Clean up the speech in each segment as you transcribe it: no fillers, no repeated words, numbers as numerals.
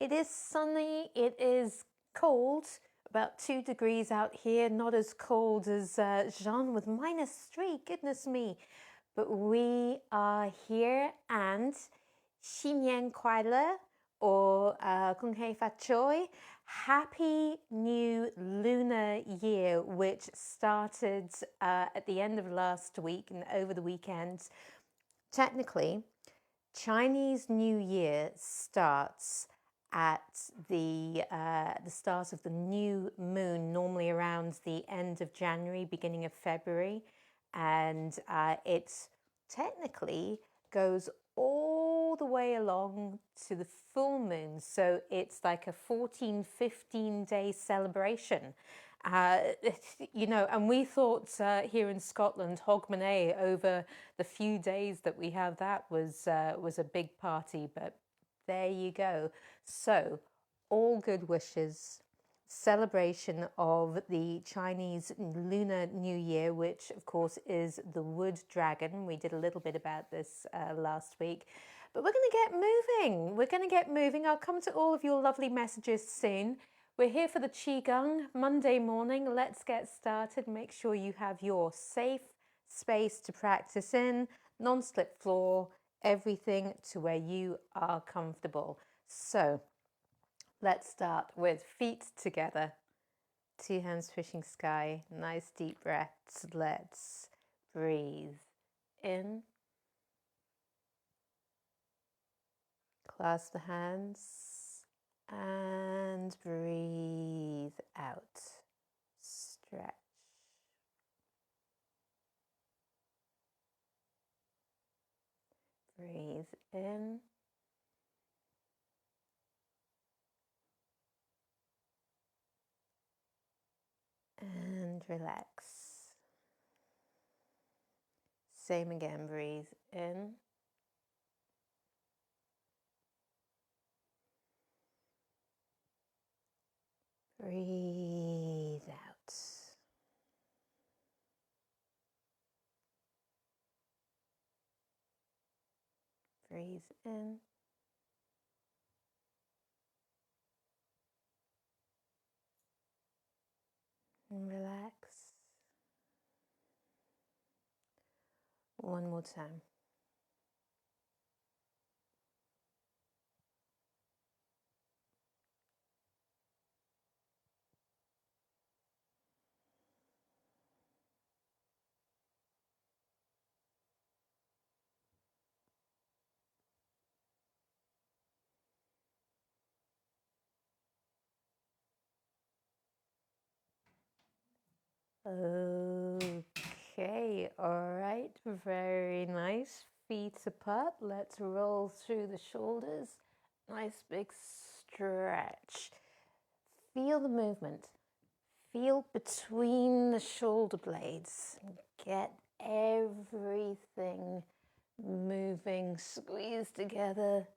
It is sunny, it is cold, about 2 degrees out here, not as cold as Jean with -3, goodness me. But we are here and 新年快乐 or 恭喜发财, Happy New Lunar Year, which started at the end of last week and over the weekend. Technically, Chinese New Year starts at the start of the new moon, normally around the end of January, beginning of February, and it technically goes all the way along to the full moon. So it's like a 14-15 day celebration. You know, and we thought here in Scotland, Hogmanay, over the few days that we have, that was a big party. But there you go. So, all good wishes, celebration of the Chinese Lunar New Year, which of course is the wood dragon. We did a little bit about this last week. But we're going to get moving. We're going to get moving. I'll come to all of your lovely messages soon. We're here for the Qigong Monday morning. Let's get started. Make sure you have your safe space to practice in, non-slip floor, everything to where you are comfortable. So let's start with feet together. 2 hands pushing sky. Nice deep breaths. Let's breathe in. Clasp the hands. And breathe out. Stretch. Breathe in. And relax. Same again, breathe in. Breathe out. Breathe in. And relax. One more time. Okay, all right, very nice. Feet apart. Let's roll through the shoulders. Nice big stretch. Feel the movement. Feel between the shoulder blades. Get everything moving. Squeeze together,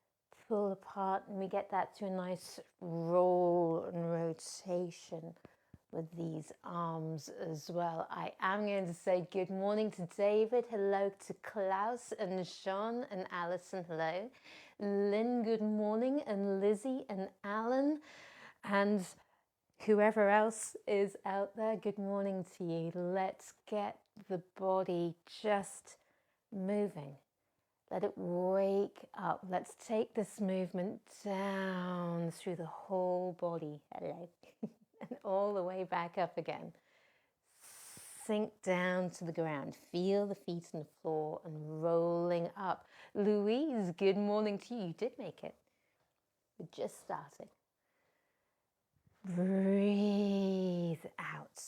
pull apart, and we get that to a nice roll and rotation with these arms as well. I am going to say good morning to David. Hello to Klaus and Jean and Alison. Hello. Lynn, good morning. And Lizzie and Alan. And whoever else is out there, good morning to you. Let's get the body just moving. Let it wake up. Let's take this movement down through the whole body. Hello. And all the way back up again. Sink down to the ground. Feel the feet on the floor and rolling up. Louise, good morning to you. You did make it. We just started. Breathe out.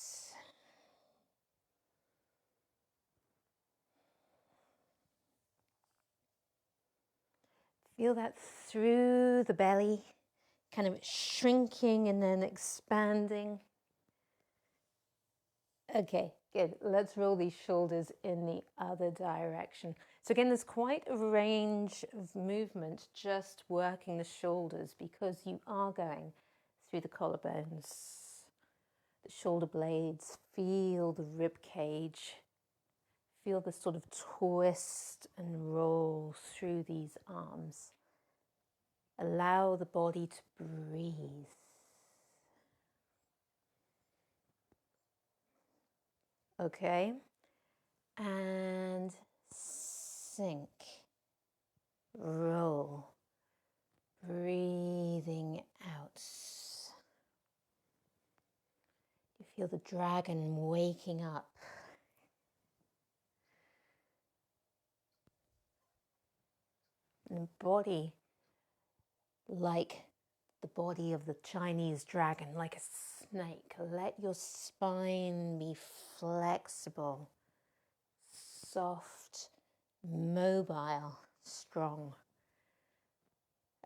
Feel that through the belly, kind of shrinking and then expanding. Okay, good. Let's roll these shoulders in the other direction. So again, there's quite a range of movement just working the shoulders because you are going through the collarbones, the shoulder blades, feel the rib cage, feel the sort of twist and roll through these arms. Allow the body to breathe. Okay, and sink, roll, breathing out. You feel the dragon waking up. And the body like the body of the Chinese dragon, like a snake. Let your spine be flexible, soft, mobile, strong.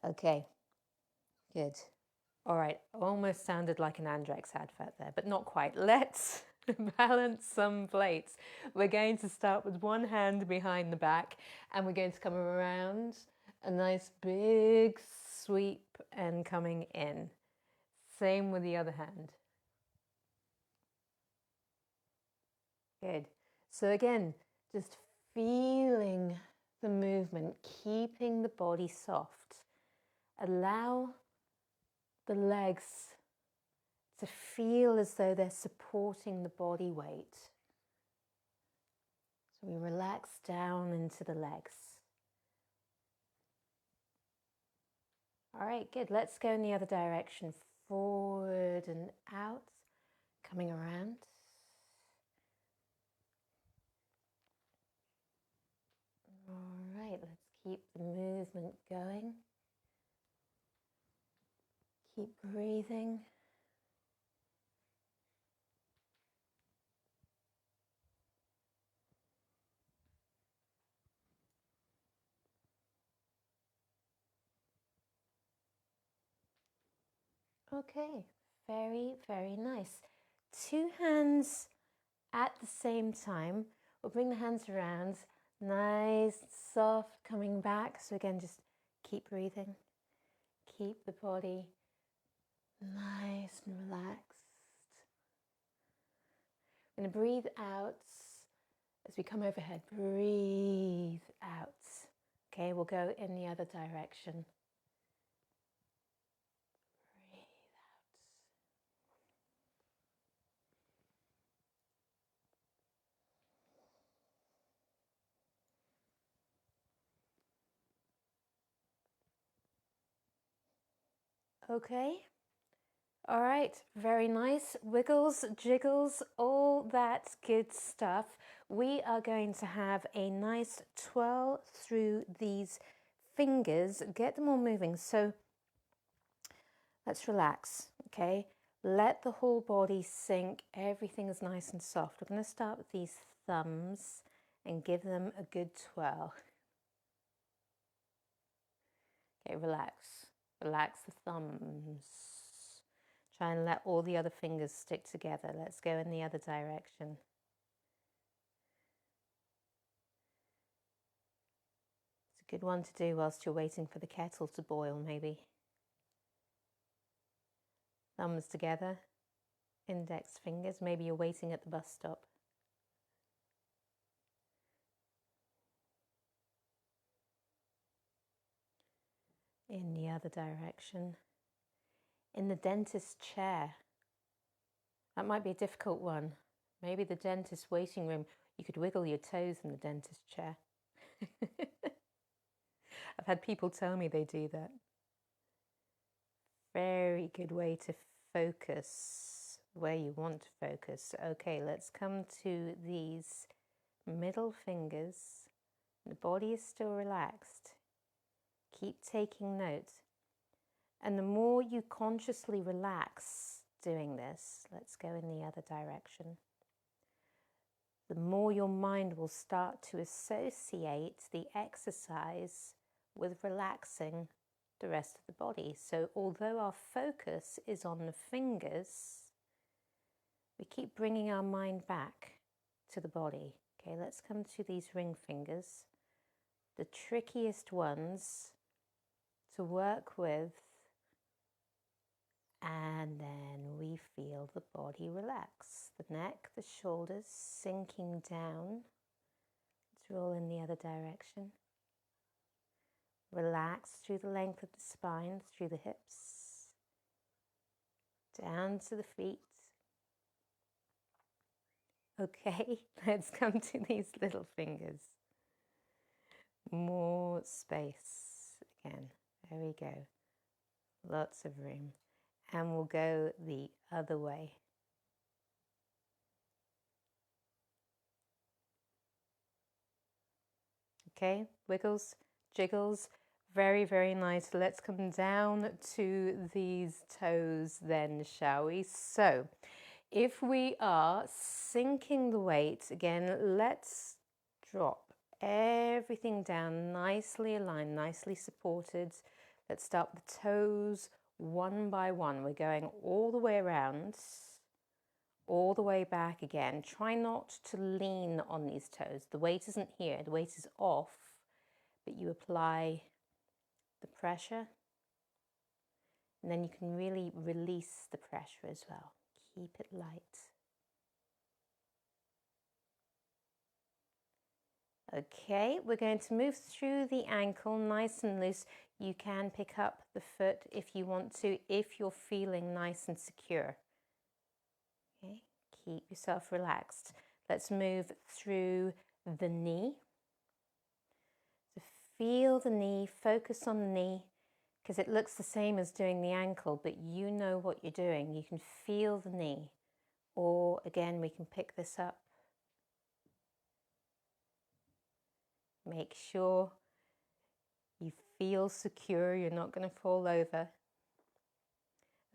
Okay, good. All right, almost sounded like an Andrex advert there, but not quite. Let's balance some plates. We're going to start with one hand behind the back, and we're going to come around a nice big sweep and coming in. Same with the other hand. Good. So again, just feeling the movement, keeping the body soft. Allow the legs to feel as though they're supporting the body weight. So we relax down into the legs. All right, good. Let's go in the other direction. Forward and out, coming around. All right, let's keep the movement going. Keep breathing. Okay, very, very nice. Two hands at the same time. We'll bring the hands around, nice, soft, coming back. So again, just keep breathing. Keep the body nice and relaxed. We're going to breathe out as we come overhead. Breathe out. Okay, we'll go in the other direction. Okay. All right, very nice. Wiggles, jiggles, all that good stuff. We are going to have a nice twirl through these fingers, get them all moving. So let's relax, okay? Let the whole body sink. Everything is nice and soft. We're going to start with these thumbs and give them a good twirl. Okay, relax. Relax the thumbs. Try and let all the other fingers stick together. Let's go in the other direction. It's a good one to do whilst you're waiting for the kettle to boil, maybe. Thumbs together, index fingers. Maybe you're waiting at the bus stop. In the other direction. In the dentist chair. That might be a difficult one. Maybe the dentist waiting room. You could wiggle your toes in the dentist chair. I've had people tell me they do that. Very good way to focus where you want to focus. Okay, let's come to these middle fingers. The body is still relaxed. Keep taking note. And the more you consciously relax doing this, let's go in the other direction, the more your mind will start to associate the exercise with relaxing the rest of the body. So although our focus is on the fingers, we keep bringing our mind back to the body. Okay, let's come to these ring fingers, the trickiest ones to work with, and then we feel the body relax. The neck, the shoulders sinking down. Let's roll in the other direction. Relax through the length of the spine, through the hips, down to the feet. Okay, let's come to these little fingers. More space again. There we go. Lots of room. And we'll go the other way. Okay, wiggles, jiggles. Very, very nice. Let's come down to these toes then, shall we? So, if we are sinking the weight, again, let's drop everything down, nicely aligned, nicely supported. Let's start with the toes one by one. We're going all the way around, all the way back again. Try not to lean on these toes. The weight isn't here, the weight is off, but you apply the pressure, and then you can really release the pressure as well. Keep it light. Okay, we're going to move through the ankle nice and loose. You can pick up the foot if you want to, if you're feeling nice and secure. Okay, keep yourself relaxed. Let's move through the knee. So feel the knee, focus on the knee, because it looks the same as doing the ankle, but you know what you're doing. You can feel the knee. Or again, we can pick this up. Make sure you feel secure, you're not going to fall over.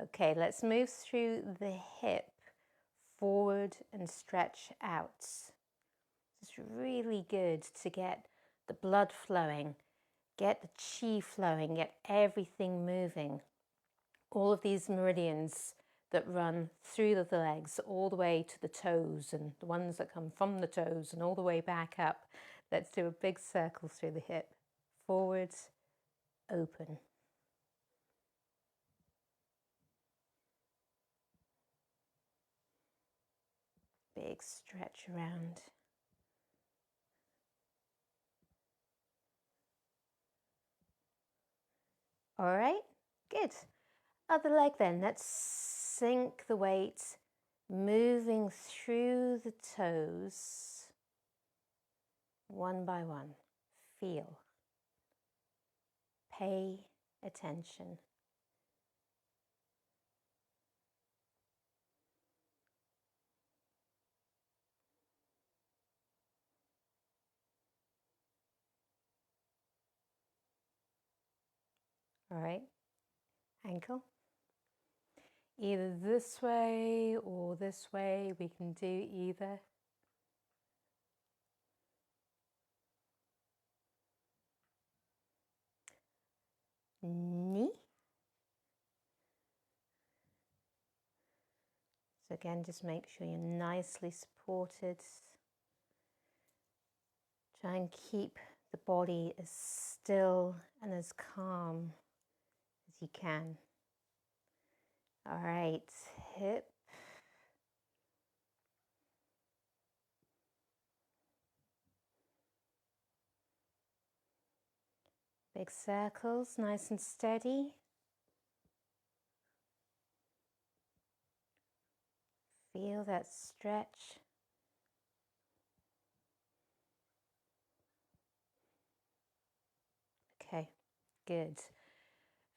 Okay, let's move through the hip, forward and stretch out. It's really good to get the blood flowing, get the chi flowing, get everything moving. All of these meridians that run through the legs all the way to the toes, and the ones that come from the toes and all the way back up. Let's do a big circle through the hip. Forward, open. Big stretch around. All right, good. Other leg then. Let's sink the weight, moving through the toes, one by one. Feel. Pay attention. All right, ankle. Either this way or this way, we can do either. Knee. So again, just make sure you're nicely supported. Try and keep the body as still and as calm as you can. All right, hip. Big circles, nice and steady. Feel that stretch. Okay, good.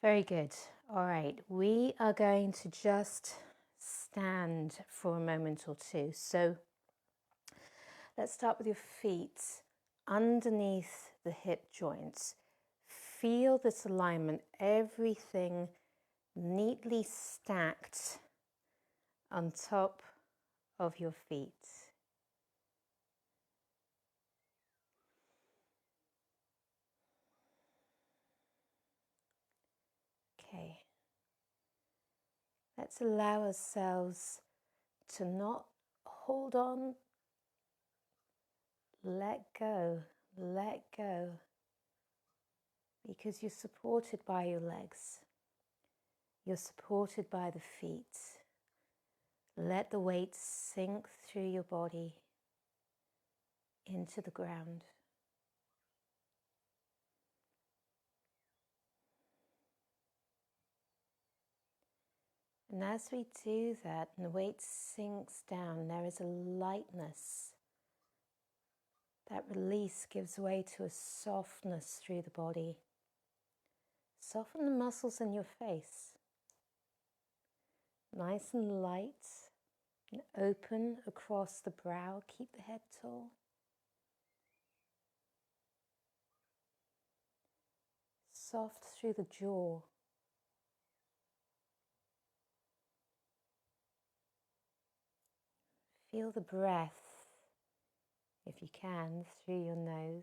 Very good. All right, we are going to just stand for a moment or two. So let's start with your feet underneath the hip joints. Feel this alignment, everything neatly stacked on top of your feet. Okay. Let's allow ourselves to not hold on. Let go, because you're supported by your legs. You're supported by the feet. Let the weight sink through your body into the ground. And as we do that and the weight sinks down, there is a lightness. That release gives way to a softness through the body. Soften the muscles in your face. Nice and light and open across the brow. Keep the head tall. Soft through the jaw. Feel the breath, if you can, through your nose.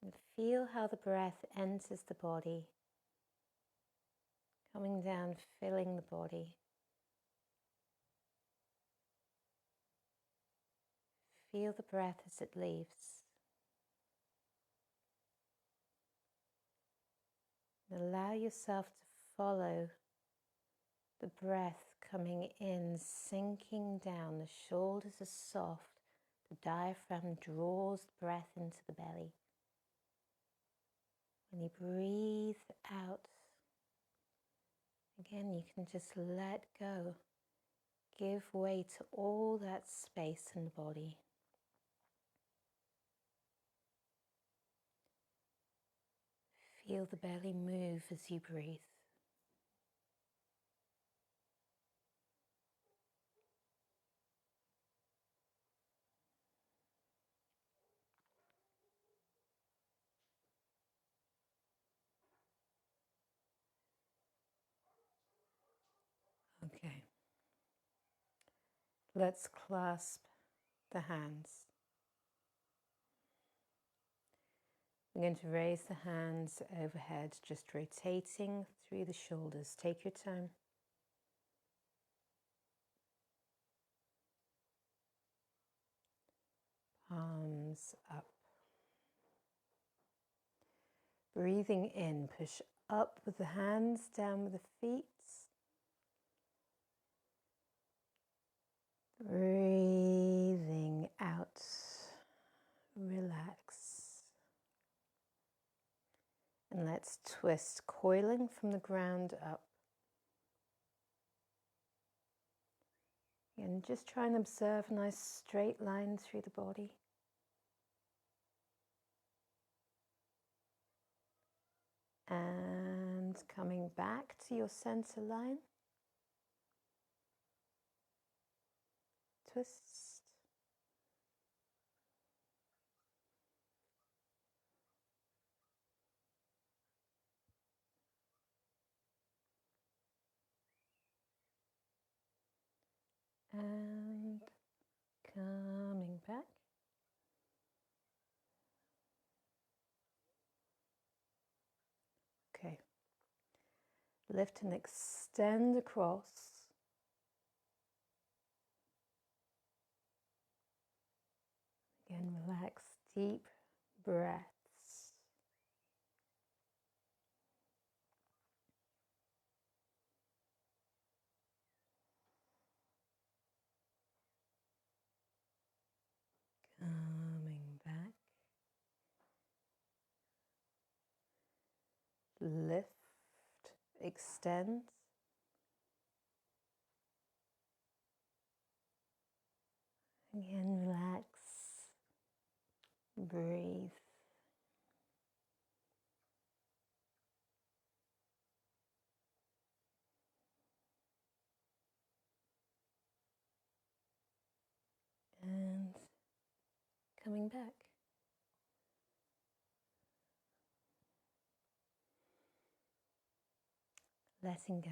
And feel how the breath enters the body, coming down, filling the body. Feel the breath as it leaves. And allow yourself to follow the breath coming in, sinking down. The shoulders are soft. The diaphragm draws the breath into the belly. When you breathe out, again, you can just let go. Give way to all that space in the body. Feel the belly move as you breathe. Okay. Let's clasp the hands. We're going to raise the hands overhead, just rotating through the shoulders. Take your time. Palms up. Breathing in, push up with the hands, down with the feet. Breathing out, relax. And let's twist, coiling from the ground up. And just try and observe a nice straight line through the body. And coming back to your center line. Twist. And coming back. Okay. Lift and extend across. Again, relax, deep breaths. Coming back. Lift, extend. Again, relax, breathe. And coming back. Letting go.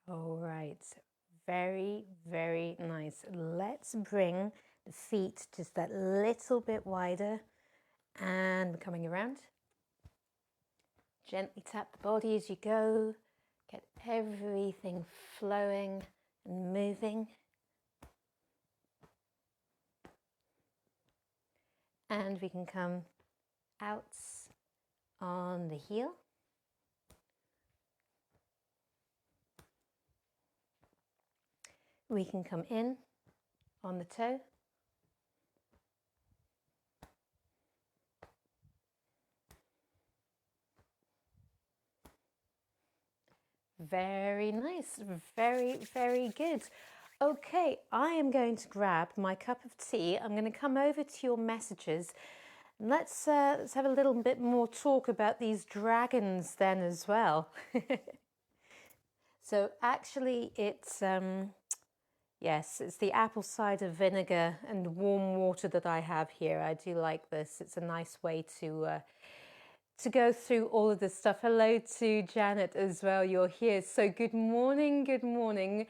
All right, very, very nice. Let's bring the feet just that little bit wider and coming around. Gently tap the body as you go. Get everything flowing and moving. And we can come out on the heel. We can come in on the toe. Very nice, very, very good. Okay, I am going to grab my cup of tea. I'm going to come over to your messages. Let's have a little bit more talk about these dragons then as well. So actually it's, yes, it's the apple cider vinegar and warm water that I have here. I do like this. It's a nice way to go through all of this stuff. Hello to Janet as well. You're here. So good morning. Good morning.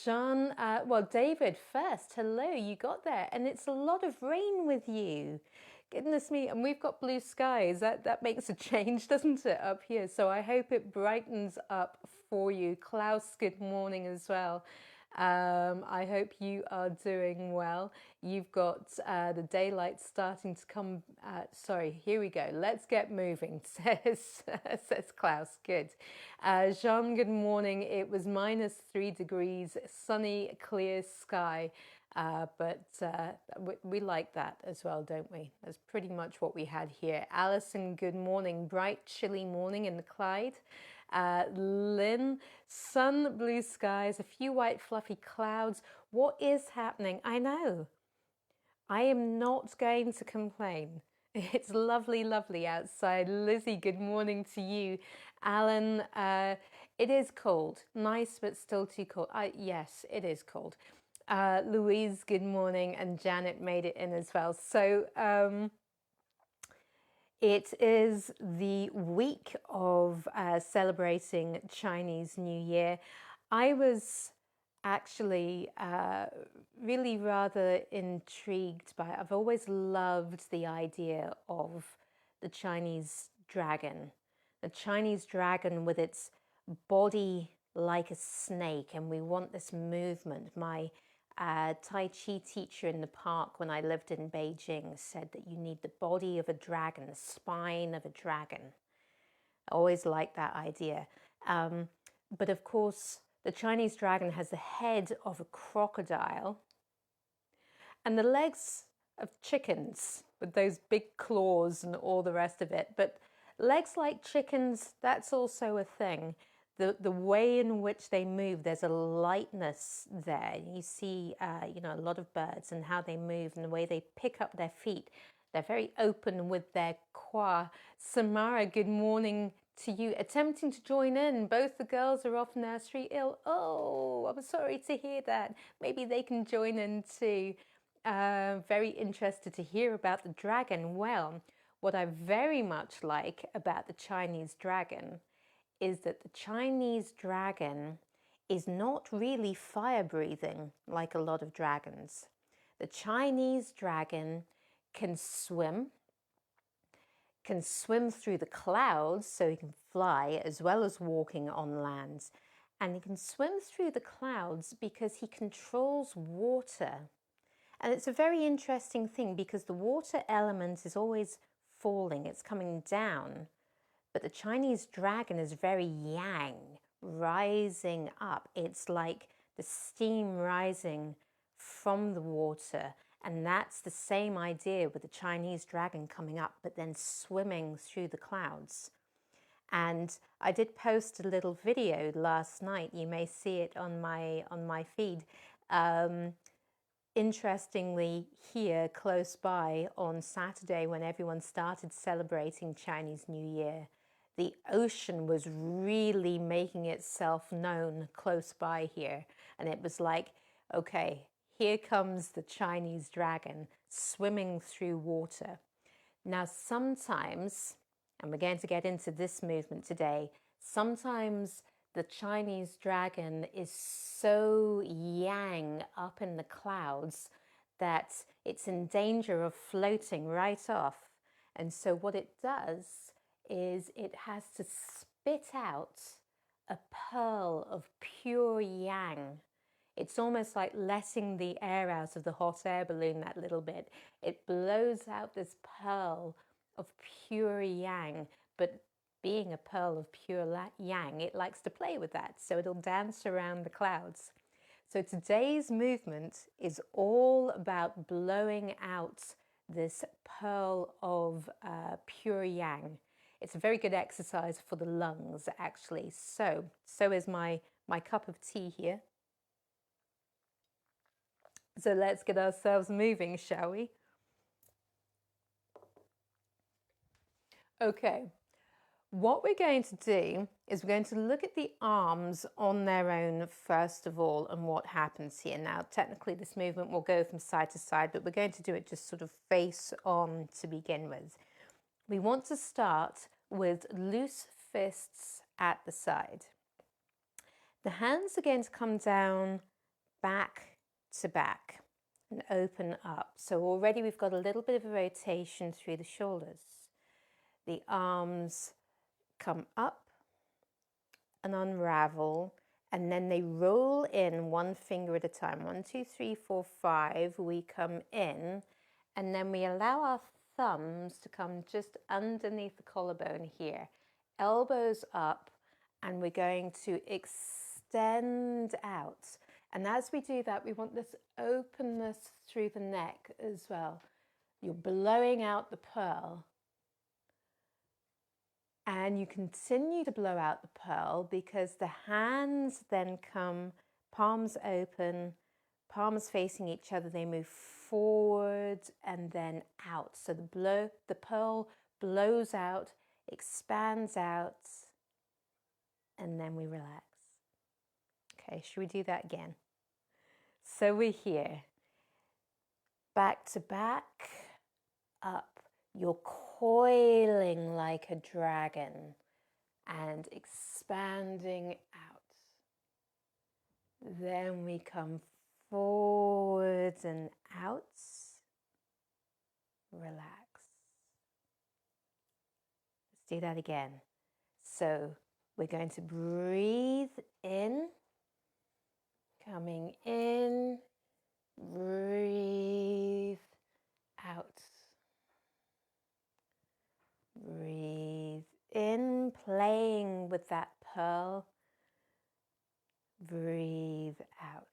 Jean, well, David first. Hello, you got there. And it's a lot of rain with you. Goodness me. And we've got blue skies. That makes a change, doesn't it, up here? So I hope it brightens up for you. Klaus, good morning as well. I hope you are doing well. You've got the daylight starting to come. Sorry, here we go. Let's get moving, says Klaus. Good. Jean, good morning. It was -3 degrees, sunny, clear sky. But we like that as well, don't we? That's pretty much what we had here. Alison, good morning. Bright, chilly morning in the Clyde. Lynn, sun, blue skies, a few white fluffy clouds. What is happening? I know. I am not going to complain. It's lovely, lovely outside. Lizzie, good morning to you. Alan, it is cold. Nice, but still too cold. Yes, it is cold. Louise, good morning. And Janet made it in as well. So, it is the week of celebrating Chinese New Year. I was actually really rather intrigued by it. I've always loved the idea of the Chinese dragon. The Chinese dragon with its body like a snake, and we want this movement. My Tai Chi teacher in the park when I lived in Beijing said that you need the body of a dragon, the spine of a dragon. I always liked that idea. But of course, the Chinese dragon has the head of a crocodile and the legs of chickens with those big claws and all the rest of it. But legs like chickens, that's also a thing. The way in which they move, there's a lightness there. You see, you know, a lot of birds and how they move and the way they pick up their feet. They're very open with their qua. Samara, good morning to you. Attempting to join in. Both the girls are off nursery ill. Oh, I'm sorry to hear that. Maybe they can join in too. Very interested to hear about the dragon. Well, what I very much like about the Chinese dragon is that the Chinese dragon is not really fire-breathing like a lot of dragons. The Chinese dragon can swim through the clouds, so he can fly as well as walking on land. And he can swim through the clouds because he controls water. And it's a very interesting thing because the water element is always falling, it's coming down. But the Chinese dragon is very yang, rising up. It's like the steam rising from the water. And that's the same idea with the Chinese dragon coming up, but then swimming through the clouds. And I did post a little video last night. You may see it on my feed. Interestingly, here close by on Saturday, when everyone started celebrating Chinese New Year, the ocean was really making itself known close by here. And it was like, okay, here comes the Chinese dragon swimming through water. Now, sometimes, and we're going to get into this movement today, sometimes the Chinese dragon is so yang up in the clouds that it's in danger of floating right off. And so what it does is it has to spit out a pearl of pure yang. It's almost like letting the air out of the hot air balloon that little bit. It blows out this pearl of pure yang, but being a pearl of pure yang, it likes to play with that, so it'll dance around the clouds. So today's movement is all about blowing out this pearl of pure yang. It's a very good exercise for the lungs, actually. So is my cup of tea here. So let's get ourselves moving, shall we? Okay. What we're going to do is we're going to look at the arms on their own first of all and what happens here. Now, technically this movement will go from side to side, but we're going to do it just sort of face on to begin with. We want to start with loose fists at the side. The hands are going to come down back to back and open up. So already we've got a little bit of a rotation through the shoulders. The arms come up and unravel, and then they roll in one finger at a time. 1, 2, 3, 4, 5. We come in, and then we allow our thumbs to come just underneath the collarbone here. Elbows up, and we're going to extend out. And as we do that, we want this openness through the neck as well. You're blowing out the pearl. And you continue to blow out the pearl because the hands then come, palms open, palms facing each other. They move forward and then out. So the pearl blows out, expands out, and then we relax. Okay, should we do that again? So we're here, back to back, up. You're coiling like a dragon and expanding out. Then we come forwards and out. Relax. Let's do that again. So we're going to breathe in, coming in, breathe out. Breathe in, playing with that pearl. Breathe out.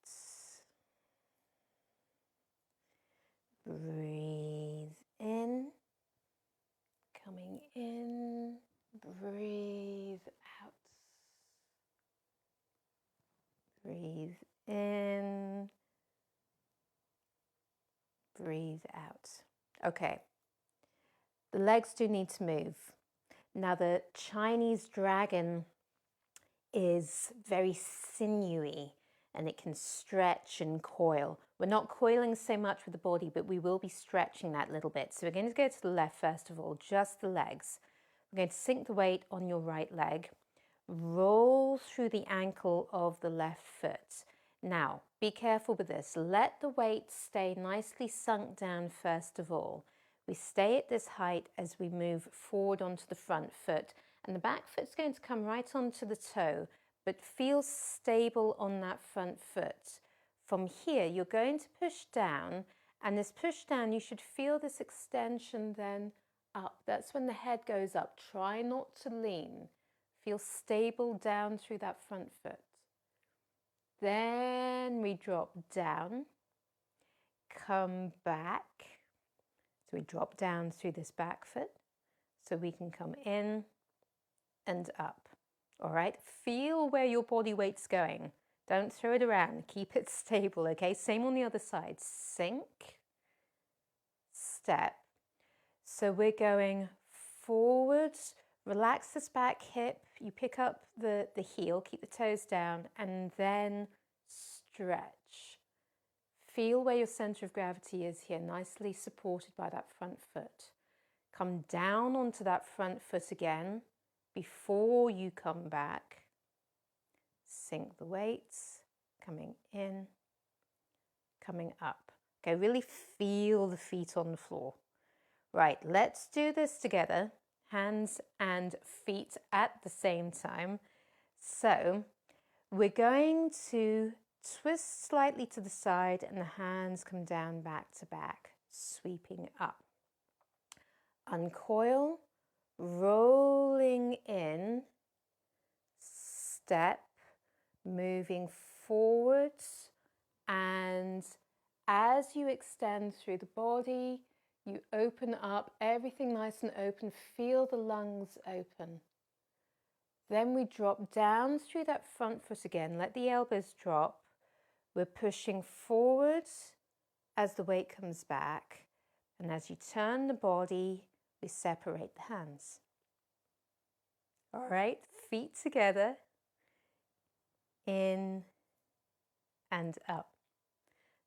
Breathe in, coming in, breathe out. Breathe in, breathe out. Okay. The legs do need to move. Now the Chinese dragon is very sinewy and it can stretch and coil. We're not coiling so much with the body, but we will be stretching that little bit. So we're going to go to the left first of all, just the legs. We're going to sink the weight on your right leg, roll through the ankle of the left foot. Now, be careful with this. Let the weight stay nicely sunk down first of all. We stay at this height as we move forward onto the front foot, and the back foot's going to come right onto the toe, but feel stable on that front foot. From here, you're going to push down, and this push down, you should feel this extension then up. That's when the head goes up. Try not to lean. Feel stable down through that front foot. Then we drop down, come back. So we drop down through this back foot so we can come in and up. All right, feel where your body weight's going. Don't throw it around, keep it stable, okay? Same on the other side, sink, step. So we're going forward, relax this back hip, you pick up the heel, keep the toes down, and then stretch. Feel where your center of gravity is here, nicely supported by that front foot. Come down onto that front foot again before you come back. Sink the weights, coming in, coming up. Okay, really feel the feet on the floor. Right, let's do this together. Hands and feet at the same time. So we're going to twist slightly to the side and the hands come down back to back, sweeping up. Uncoil, roll step, moving forwards, and as you extend through the body, you open up, everything nice and open, feel the lungs open. Then we drop down through that front foot again, let the elbows drop. We're pushing forwards as the weight comes back, and as you turn the body, we separate the hands. All right, feet together, in and up.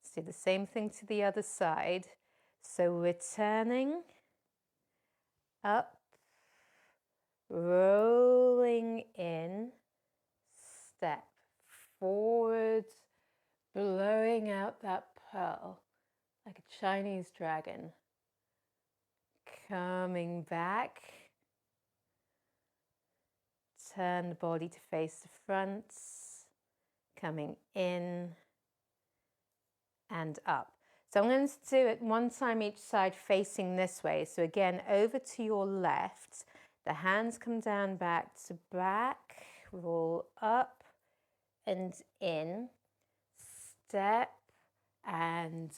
Let's do the same thing to the other side. So we're turning up, rolling in, step forward, blowing out that pearl like a Chinese dragon. Coming back, turn the body to face the front, coming in and up. So I'm going to do it one time each side facing this way. So again, over to your left, the hands come down back to back, roll up and in, step and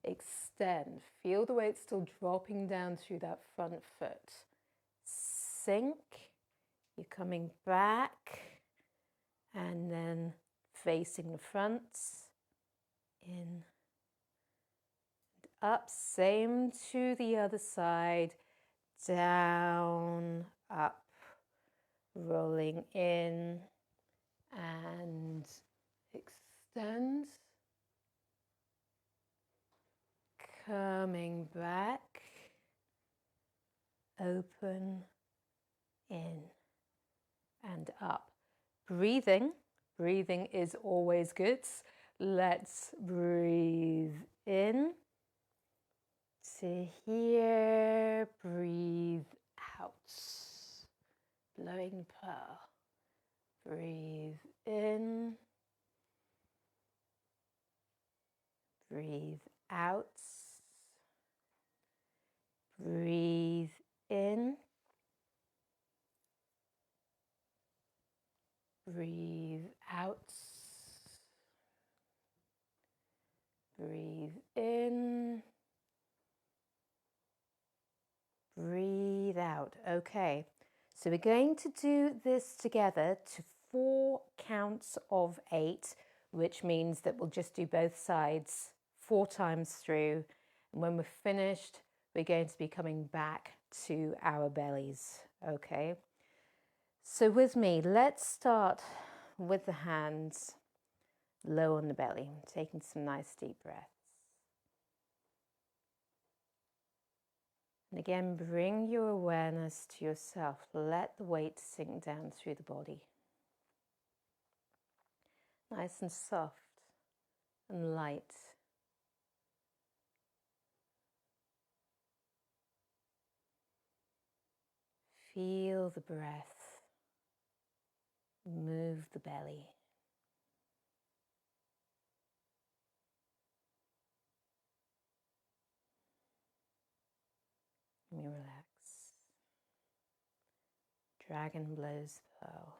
extend. Feel the weight still dropping down through that front foot. Sink, you're coming back and then facing the front, in, up, same to the other side, down, up, rolling in and extend, coming back, open, in and up. Breathing is always good. Let's breathe in to here, breathe out, blowing pearl. Breathe in, breathe out, breathe in, breathe out, breathe in, breathe out. Okay, so we're going to do this together to 4 counts of 8, which means that we'll just do both sides 4 times through. And when we're finished, we're going to be coming back to our bellies. Okay, so with me, let's start with the hands low on the belly, taking some nice deep breaths. And again, bring your awareness to yourself. Let the weight sink down through the body. Nice and soft and light. Feel the breath move the belly. And you relax. Dragon blows pearl.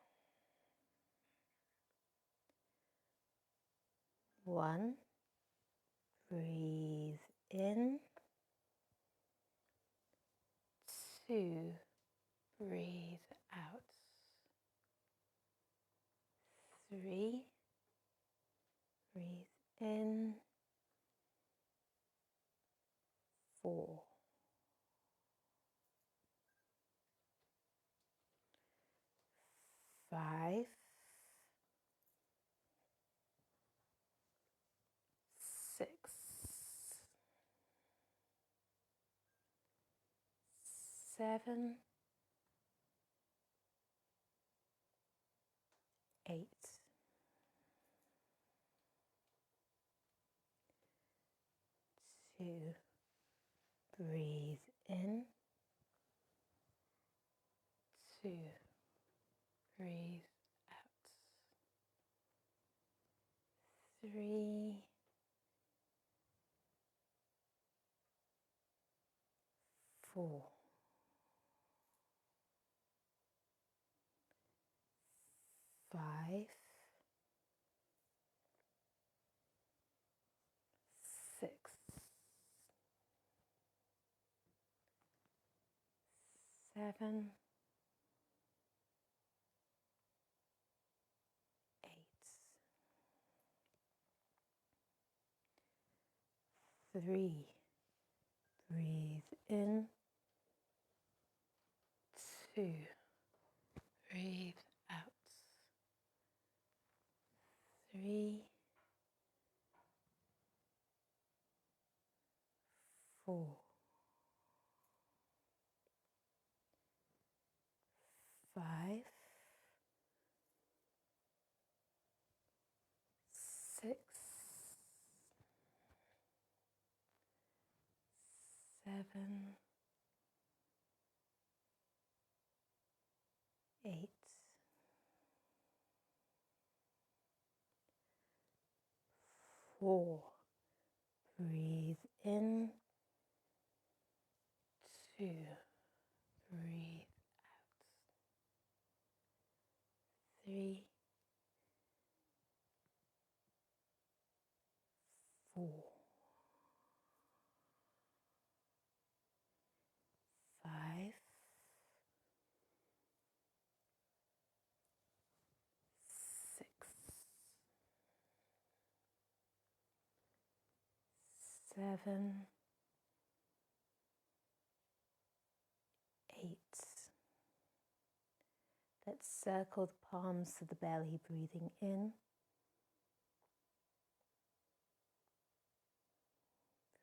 1. Breathe in. 2. Breathe out. 3. Breathe in. 4. 5. 6. 7. 8. 2. Breathe in. 2. Breathe out. 3. 4. 5. 7, 8. Three. Breathe in. 2. Breathe out. 3. 4. 5. 6. 7. 8. 4. Breathe in. 2. Breathe out. 3. 4. 5. 6. 7. 8. Let's circle the palms to the belly, breathing in.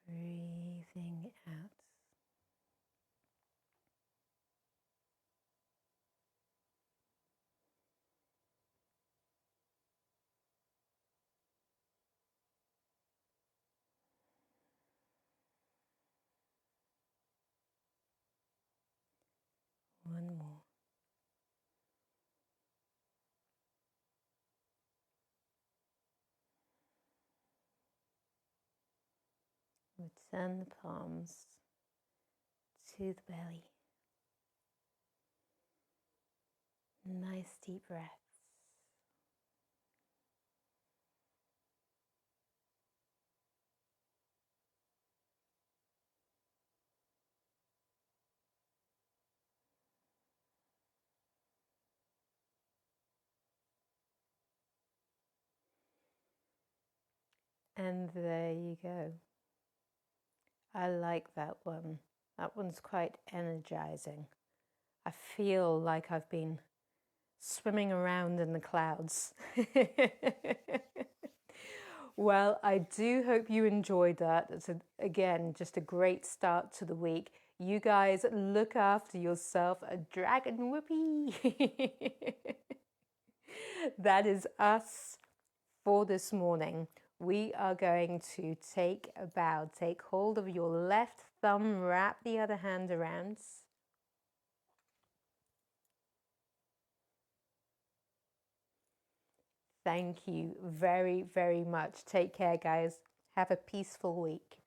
Breathing out. One more. Return the palms to the belly. Nice deep breaths. And there you go. I like that one. That one's quite energizing. I feel like I've been swimming around in the clouds. Well, I do hope you enjoyed that. It's, again, just a great start to the week. You guys look after yourself, a dragon whoopee. That is us for this morning. We are going to take a bow. Take hold of your left thumb, wrap the other hand around. Thank you very, very much. Take care, guys. Have a peaceful week.